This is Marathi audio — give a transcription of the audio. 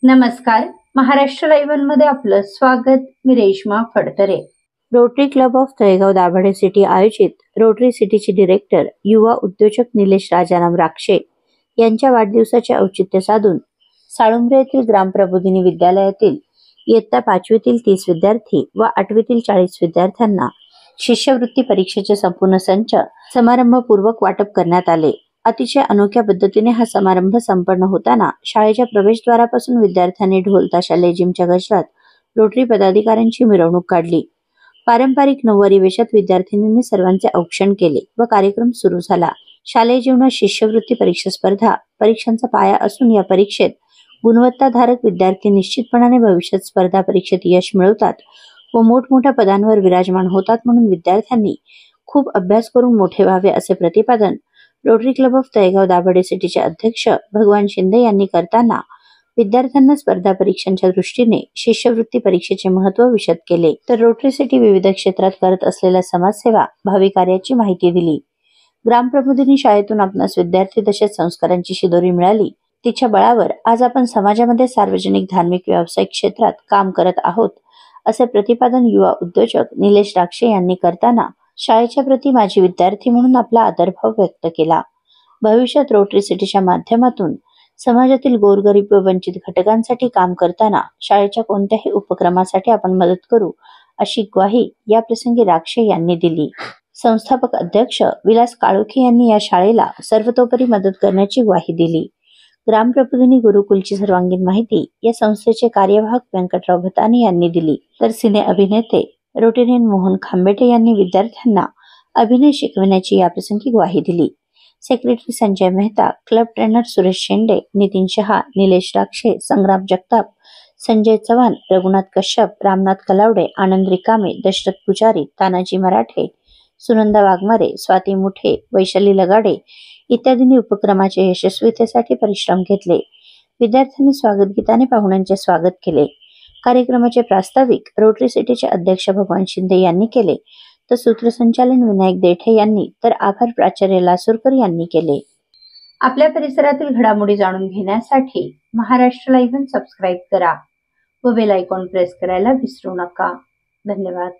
नमस्कार. महाराष्ट्र लाईव्ह मध्ये आपलं स्वागत. मी Reshma Phadtare. Rotary club of Talegaon Dabhade city आयोजित रोटरी सिटीचे डिरेक्टर युवा उद्योजक निलेश राजाराम राक्षे यांच्या वाढदिवसाचे औचित्य साधून साळुंब्रे येथील ग्रामप्रबोधिनी विद्यालयातील इयत्ता 5वीतील 30 विद्यार्थी व 8वीतील 40 विद्यार्थ्यांना शिष्यवृत्ती परीक्षेचे संपूर्ण संच समारंभपूर्वक वाटप करण्यात आले. अतिशय अनोख्या पद्धतीने हा समारंभ संपन्न होताना शाळेच्या प्रवेशद्वारापासून विद्यार्थ्यांनी ढोल ताशा लेझिमच्या गजरात रोटरी पदाधिकाऱ्यांची मिरवणूक काढली. पारंपरिक नऊवारी वेशात विद्यार्थिनींनी सर्वांचे औक्षण केले व कार्यक्रम सुरू झाला. शालेय जीवनात शिष्यवृत्ती परीक्षा स्पर्धा परीक्षांचा पाया असून या परीक्षेत गुणवत्ताधारक विद्यार्थी निश्चितपणाने भविष्यात स्पर्धा परीक्षेत यश मिळवतात व मोठमोठ्या पदांवर विराजमान होतात. म्हणून विद्यार्थ्यांनी खूप अभ्यास करून मोठे व्हावे असे प्रतिपादन rotary club of Talegaon Dabhade सिटीचे अध्यक्ष भगवान शिंदे यांनी करताना विद्यार्थ्यांना स्पर्धा परीक्षांच्या दृष्टीने शिष्यवृत्ती परीक्षेचे महत्त्व विशद केले. तर रोटरी सिटी विविध क्षेत्रात करत असलेल्या समाजसेवा भावी कार्याची माहिती दिली. ग्रामप्रबोधिनी शाळेतून आपणास विद्यार्थी तसेच संस्कारांची शिदोरी मिळाली. तिच्या बळावर आज आपण समाजामध्ये सार्वजनिक धार्मिक व्यावसायिक क्षेत्रात काम करत आहोत असे प्रतिपादन युवा उद्योजक निलेश राक्षे यांनी करताना शाळेच्या प्रती माजी विद्यार्थी म्हणून आपला आदरभाव व्यक्त केला. भविष्यात रोटरी सिटीच्या माध्यमातून समाजातील गोरगरीब व वंचित घटकांसाठी काम करताना शाळेच्या कोणत्याही उपक्रमासाठी आपण मदत करू अशी ग्वाही या प्रसंगी राक्षे यांनी दिली. संस्थापक अध्यक्ष विलास काळोखे यांनी या शाळेला सर्वतोपरी मदत करण्याची ग्वाही दिली. ग्रामप्रबोधिनी गुरुकुलची सर्वांगीण माहिती या संस्थेचे कार्यवाहक व्यंकटराव भताने यांनी दिली. तर सिने अभिनेते रोटेरियन मोहन खांबेटे यांनी विद्यार्थ्यांना अभिनय शिकविण्याची याप्रसंगी ग्वाही दिली. Secretary Sanjay Mehta, club trainer Suresh Shende, Nitin Shah, Nilesh Rakshe, Sangram Jagtap, Sanjay Chavan, Raghunath Kashyap, Ramnath Kalawade, Anand Rikame, Dashrath पुजारी, तानाजी मराठे, सुनंदा वाघमारे, स्वाती मुठे, वैशाली लगाडे इत्यादींनी उपक्रमाच्या यशस्वीतेसाठी परिश्रम घेतले. विद्यार्थ्यांनी स्वागत गीताने पाहुण्यांचे स्वागत केले. कार्यक्रमाचे प्रास्ताविक रोटरी सिटीचे अध्यक्ष भगवान शिंदे यांनी केले तर सूत्रसंचालन विनायक देठे यांनी तर आभार प्राचार्य लासूरकर यांनी केले. आपल्या परिसरातील घडामोडी जाणून घेण्यासाठी महाराष्ट्र लाईव्ह सबस्क्राईब करा व बेल आयकॉन प्रेस करायला विसरू नका. धन्यवाद.